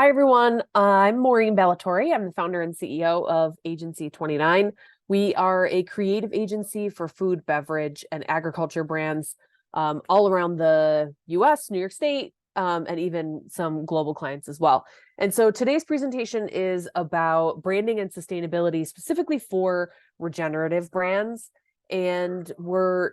Hi, everyone. I'm Maureen Ballatori. I'm the founder and CEO of Agency 29. We are a creative agency for food, beverage, and agriculture brands all around the US, New York State, and even some global clients as well. And so today's presentation is about branding and sustainability, specifically for regenerative brands. And we're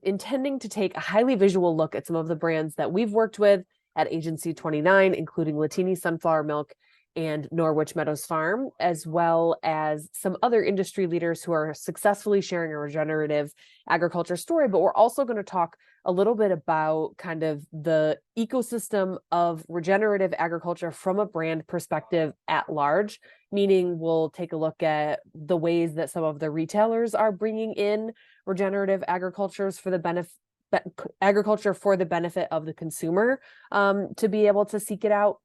intending to take a highly visual look at some of the brands that we've worked with at Agency 29, including Lattini Sunflower Milk and Norwich Meadows Farm, as well as some other industry leaders who are successfully sharing a regenerative agriculture story. But we're also going to talk a little bit about kind of the ecosystem of regenerative agriculture from a brand perspective at large, meaning we'll take a look at the ways that some of the retailers are bringing in regenerative agricultures for the benefit of the consumer, to be able to seek it out,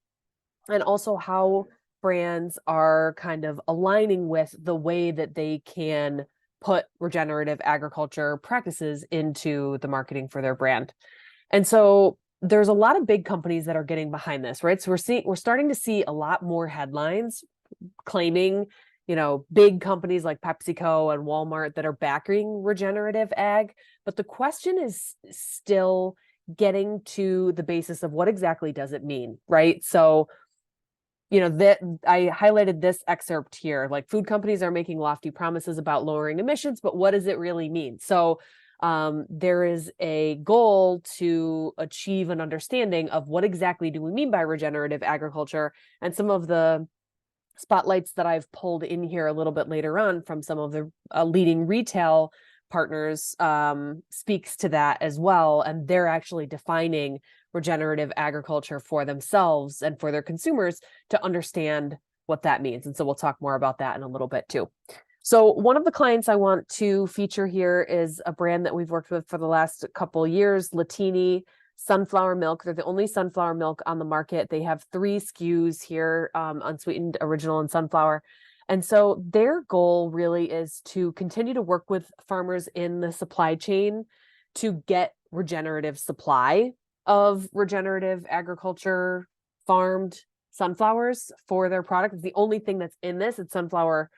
and also how brands are kind of aligning with the way that they can put regenerative agriculture practices into the marketing for their brand. And so there's a lot of big companies that are getting behind this, right? So we're starting to see a lot more headlines claiming, big companies like PepsiCo and Walmart that are backing regenerative ag. But the question is still getting to the basis of what exactly does it mean, right? So, that I highlighted this excerpt here, like food companies are making lofty promises about lowering emissions, but what does it really mean? So there is a goal to achieve an understanding of what exactly do we mean by regenerative agriculture, and some of the spotlights that I've pulled in here a little bit later on from some of the leading retail partners speaks to that as well. And they're actually defining regenerative agriculture for themselves and for their consumers to understand what that means. And so we'll talk more about that in a little bit too. So one of the clients I want to feature here is a brand that we've worked with for the last couple of years, Lattini Sunflower Milk. They're the only sunflower milk on the market. They have 3 SKUs here, unsweetened, original, and sunflower. And so their goal really is to continue to work with farmers in the supply chain to get regenerative supply of regenerative agriculture farmed sunflowers for their product. It's the only thing that's in this. It's sunflower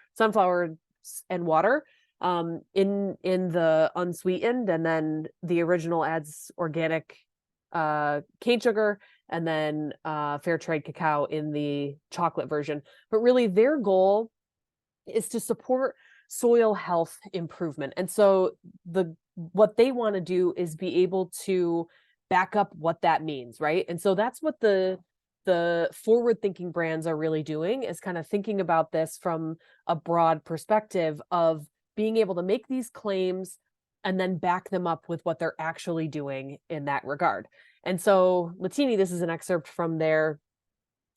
and water in the unsweetened, and then the original adds organic cane sugar, and then fair trade cacao in the chocolate version. But really their goal is to support soil health improvement. And so what they want to do is be able to back up what that means, right? And so that's what the forward-thinking brands are really doing, is kind of thinking about this from a broad perspective of being able to make these claims and then back them up with what they're actually doing in that regard. And so Lattini, this is an excerpt from their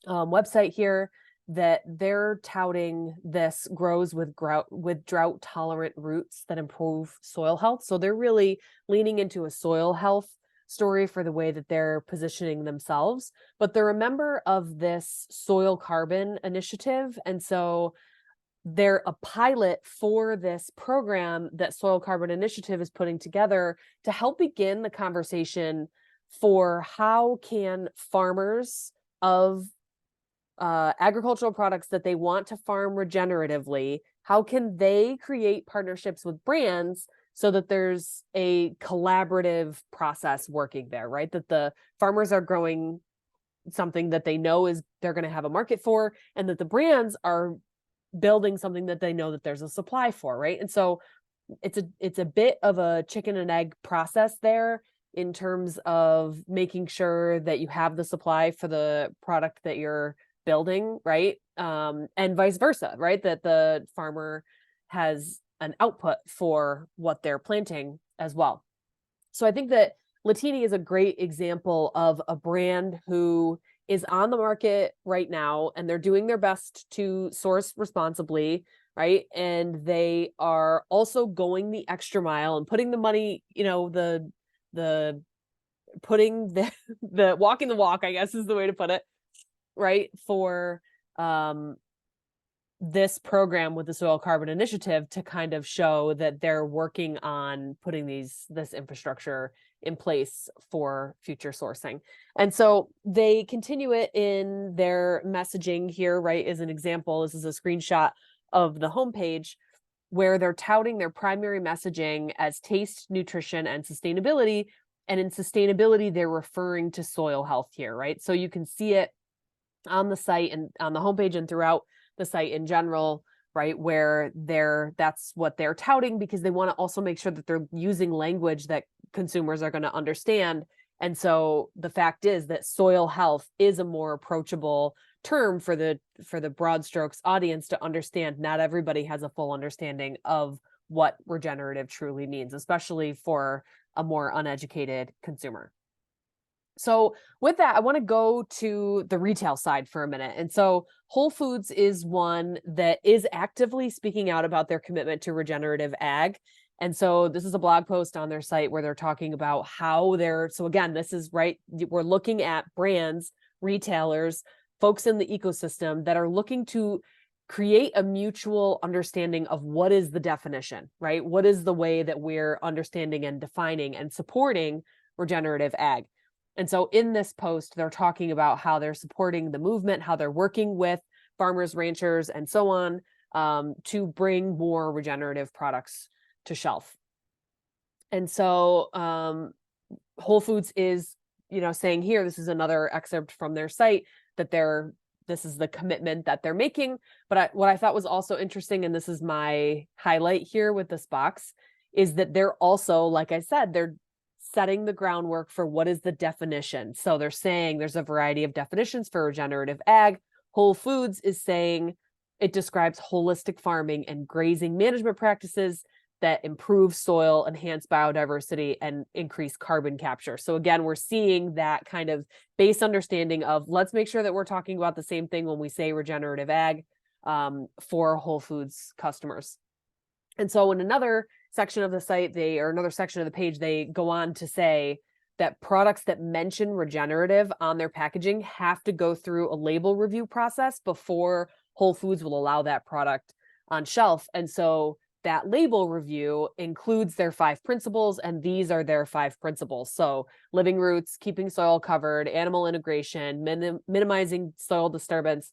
website here, that they're touting this grows with drought tolerant roots that improve soil health. So they're really leaning into a soil health story for the way that they're positioning themselves. But they're a member of this soil carbon initiative. And so they're a pilot for this program that Soil Carbon Initiative is putting together to help begin the conversation for how can farmers of agricultural products that they want to farm regeneratively, how can they create partnerships with brands so that there's a collaborative process working there, right? That the farmers are growing something that they know is they're going to have a market for, and that the brands are building something that they know that there's a supply for, right? And so it's a bit of a chicken and egg process there in terms of making sure that you have the supply for the product that you're building, right? And vice versa, right? That the farmer has an output for what they're planting as well. So I think that Lattini is a great example of a brand who is on the market right now, and they're doing their best to source responsibly, right? And they are also going the extra mile and putting the money, the putting the walking the walk, I guess is the way to put it, right? For this program with the Soil Carbon Initiative to kind of show that they're working on putting this infrastructure in place for future sourcing. And so they continue it in their messaging here, right? As an example, this is a screenshot of the homepage where they're touting their primary messaging as taste, nutrition, and sustainability. And in sustainability, they're referring to soil health here, right? So you can see it on the site and on the homepage and throughout the site in general, right? Where that's what they're touting, because they want to also make sure that they're using language that consumers are going to understand. And so the fact is that soil health is a more approachable term for the broad strokes audience to understand. Not everybody has a full understanding of what regenerative truly means, especially for a more uneducated consumer. So with that, I want to go to the retail side for a minute. And so Whole Foods is one that is actively speaking out about their commitment to regenerative ag. And so this is a blog post on their site where they're talking about how so again, this is right, we're looking at brands, retailers, folks in the ecosystem that are looking to create a mutual understanding of what is the definition, right? What is the way that we're understanding and defining and supporting regenerative ag? And so in this post, they're talking about how they're supporting the movement, how they're working with farmers, ranchers, and so on to bring more regenerative products to shelf. And so Whole Foods is, saying here, this is another excerpt from their site, that this is the commitment that they're making. But what I thought was also interesting, and this is my highlight here with this box, is that they're also, like I said, they're setting the groundwork for what is the definition. So they're saying there's a variety of definitions for regenerative ag. Whole Foods is saying it describes holistic farming and grazing management practices that improve soil, enhance biodiversity, and increase carbon capture. So again, we're seeing that kind of base understanding of, let's make sure that we're talking about the same thing when we say regenerative ag for Whole Foods customers. And so in another section of the site, another section of the page, they go on to say that products that mention regenerative on their packaging have to go through a label review process before Whole Foods will allow that product on shelf. And so that label review includes their 5 principles, and these are their 5 principles. So living roots, keeping soil covered, animal integration, minimizing soil disturbance,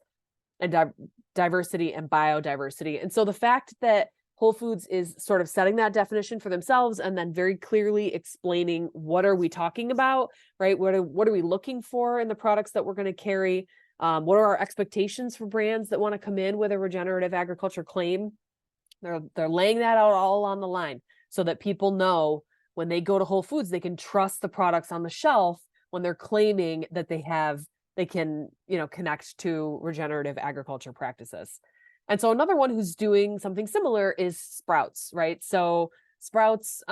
and diversity and biodiversity. And so the fact that Whole Foods is sort of setting that definition for themselves and then very clearly explaining what are we talking about, right? What are we looking for in the products that we're going to carry? What are our expectations for brands that want to come in with a regenerative agriculture claim? They're laying that out all on the line so that people know when they go to Whole Foods, they can trust the products on the shelf when they're claiming that they can, connect to regenerative agriculture practices. And so another one who's doing something similar is Sprouts, right? So Sprouts,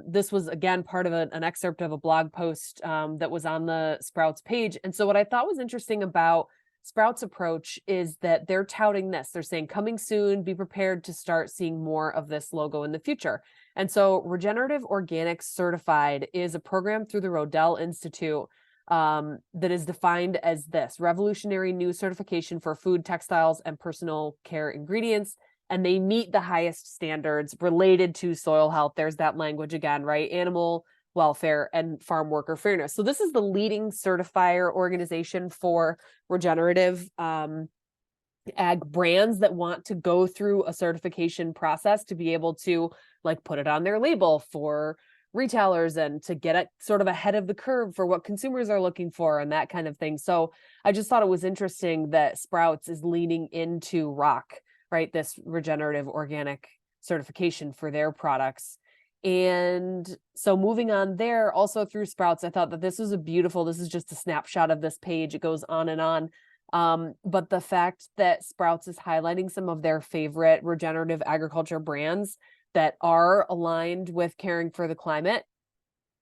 this was again part of an excerpt of a blog post that was on the Sprouts page. And so what I thought was interesting about Sprouts' approach is that they're touting this. They're saying, coming soon, be prepared to start seeing more of this logo in the future. And so Regenerative Organics Certified is a program through the Rodell Institute that is defined as this: revolutionary new certification for food, textiles, and personal care ingredients. And they meet the highest standards related to soil health. There's that language again, right? Animal welfare and farm worker fairness. So this is the leading certifier organization for regenerative ag brands that want to go through a certification process to be able to put it on their label for retailers and to get it sort of ahead of the curve for what consumers are looking for and that kind of thing. So I just thought it was interesting that Sprouts is leaning into ROC, right? This regenerative organic certification for their products. And so moving on there, also through Sprouts, I thought that this is this is just a snapshot of this page. It goes on and on. But the fact that Sprouts is highlighting some of their favorite regenerative agriculture brands that are aligned with caring for the climate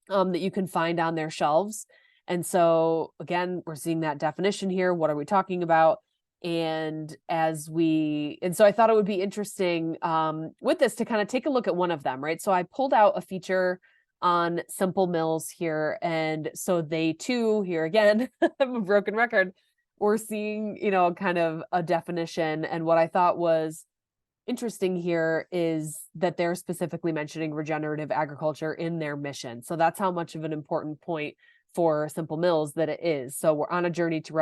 that you can find on their shelves. And so again, we're seeing that definition here. What are we talking about? And so I thought it would be interesting with this to kind of take a look at one of them, right? So I pulled out a feature on Simple Mills here. And so they too, here again, I'm a broken record, we're seeing, kind of a definition. And what I thought was interesting here is that they're specifically mentioning regenerative agriculture in their mission. So that's how much of an important point for Simple Mills that it is. So we're on a journey to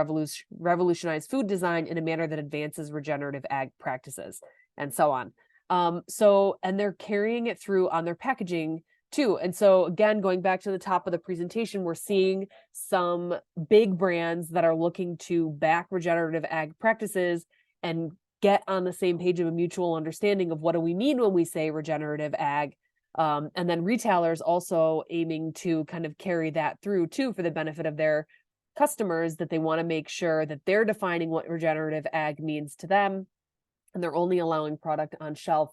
revolutionize food design in a manner that advances regenerative ag practices, and so on. And they're carrying it through on their packaging too. And so again, going back to the top of the presentation, we're seeing some big brands that are looking to back regenerative ag practices and get on the same page of a mutual understanding of what do we mean when we say regenerative ag. And then retailers also aiming to kind of carry that through too for the benefit of their customers, that they want to make sure that they're defining what regenerative ag means to them. And they're only allowing product on shelf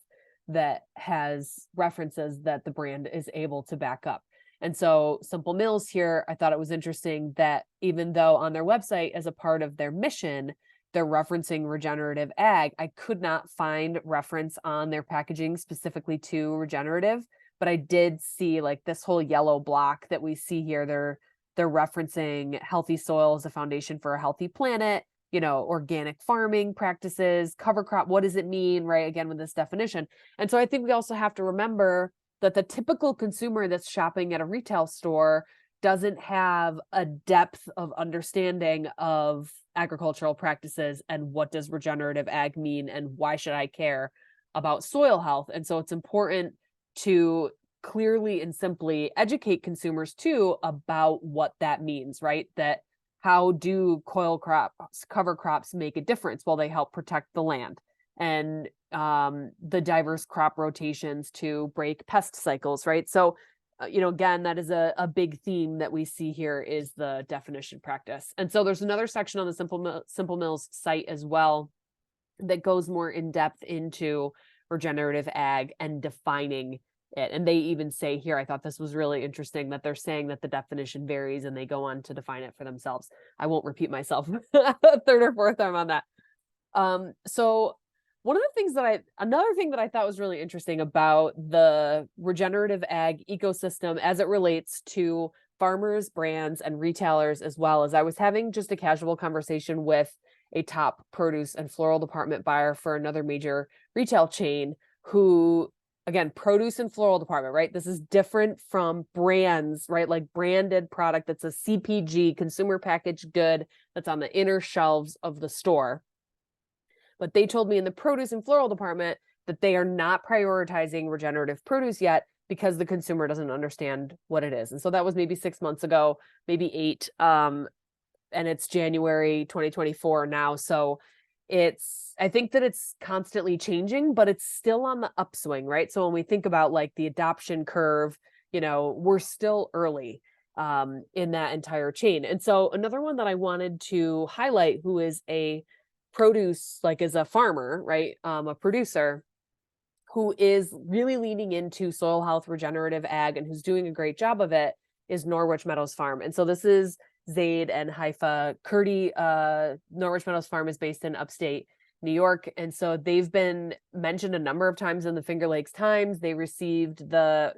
that has references that the brand is able to back up. And so Simple Mills here, I thought it was interesting that even though on their website as a part of their mission, they're referencing regenerative ag, I could not find reference on their packaging specifically to regenerative, but I did see like this whole yellow block that we see here. They're referencing healthy soil as a foundation for a healthy planet, organic farming practices, cover crop. What does it mean, right? Again, with this definition. And so I think we also have to remember that the typical consumer that's shopping at a retail store doesn't have a depth of understanding of agricultural practices and what does regenerative ag mean and why should I care about soil health. And so it's important to clearly and simply educate consumers too about what that means, right? That how do cover crops make a difference? Well, they help protect the land, and the diverse crop rotations to break pest cycles, right? So again, that is a big theme that we see here is the definition practice. And so there's another section on the Simple Mills site as well that goes more in depth into regenerative ag and defining it. And they even say here, I thought this was really interesting, that they're saying that the definition varies and they go on to define it for themselves. I won't repeat myself a third or fourth time on that. So another thing that I thought was really interesting about the regenerative ag ecosystem as it relates to farmers, brands, and retailers, as well as I was having just a casual conversation with a top produce and floral department buyer for another major retail chain who, again, produce and floral department, right? This is different from brands, right? Like branded product that's a CPG, consumer packaged good, that's on the inner shelves of the store. But they told me in the produce and floral department that they are not prioritizing regenerative produce yet because the consumer doesn't understand what it is. And so that was maybe 6 months ago, maybe 8. And it's January 2024 now. So I think that it's constantly changing, but it's still on the upswing, right? So when we think about like the adoption curve, we're still early in that entire chain. And so another one that I wanted to highlight, who is a produce, like as a farmer, right? A producer who is really leaning into soil health, regenerative ag, and who's doing a great job of it, is Norwich Meadows Farm. And so this is Zaid and Haifa Kurdi. Norwich Meadows Farm is based in upstate New York. And so they've been mentioned a number of times in the Finger Lakes Times. Zaid received the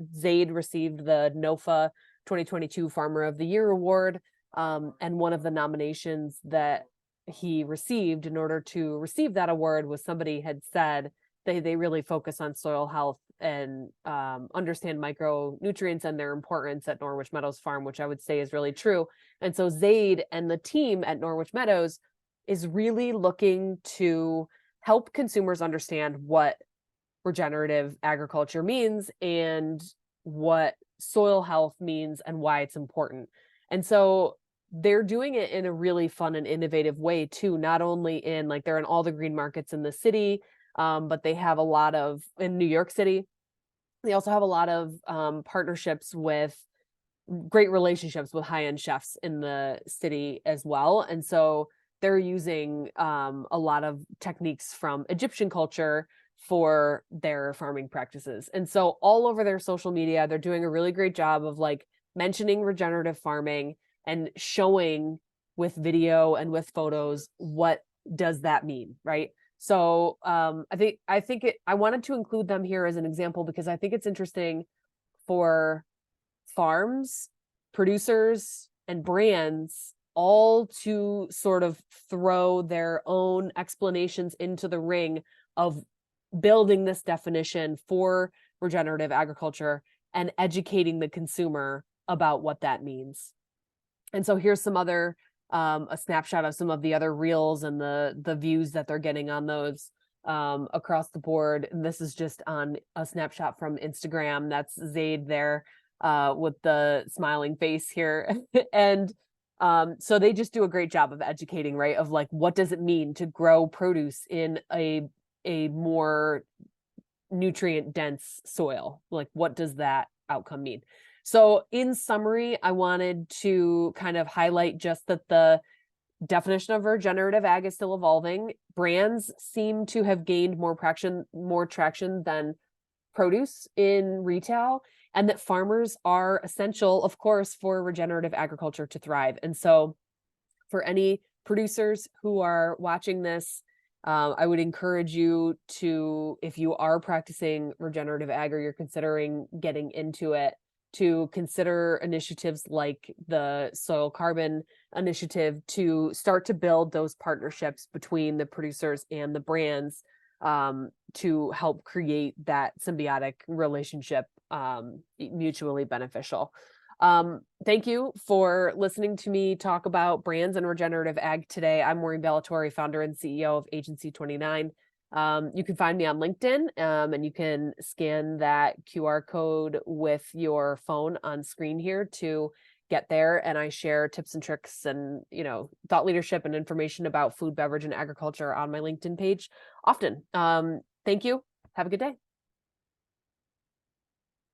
NOFA 2022 Farmer of the Year Award. And one of the nominations that he received in order to receive that award was somebody had said they really focus on soil health and understand micronutrients and their importance at Norwich Meadows Farm, which I would say is really true. And so Zaid and the team at Norwich Meadows is really looking to help consumers understand what regenerative agriculture means and what soil health means and why it's important. And so they're doing it in a really fun and innovative way too, not only in like they're in all the green markets in the city, but they have a lot of in New York City. They also have a lot of partnerships with great relationships with high-end chefs in the city as well. And so they're using a lot of techniques from Egyptian culture for their farming practices. And so all over their social media, they're doing a really great job of like mentioning regenerative farming and showing with video and with photos what does that mean, right? So I wanted to include them here as an example because I think it's interesting for farms, producers, and brands all to sort of throw their own explanations into the ring of building this definition for regenerative agriculture and educating the consumer about what that means. And so here's some other a snapshot of some of the other reels and the views that they're getting on those across the board. And this is just on a snapshot from Instagram. That's Zaid there with the smiling face here. And so they just do a great job of educating, right? Of like, what does it mean to grow produce in a more nutrient dense soil? Like, what does that outcome mean? So in summary, I wanted to kind of highlight just that the definition of regenerative ag is still evolving. Brands seem to have gained more traction than produce in retail, and that farmers are essential, of course, for regenerative agriculture to thrive. And so for any producers who are watching this, I would encourage you to, if you are practicing regenerative ag or you're considering getting into it, to consider initiatives like the soil carbon initiative to start to build those partnerships between the producers and the brands to help create that symbiotic relationship, mutually beneficial. Thank you for listening to me talk about brands and regenerative ag today. I'm Maureen Ballatori, founder and CEO of Agency 29. You can find me on LinkedIn, and you can scan that QR code with your phone on screen here to get there. And I share tips and tricks and, thought leadership and information about food, beverage, and agriculture on my LinkedIn page often. Thank you. Have a good day.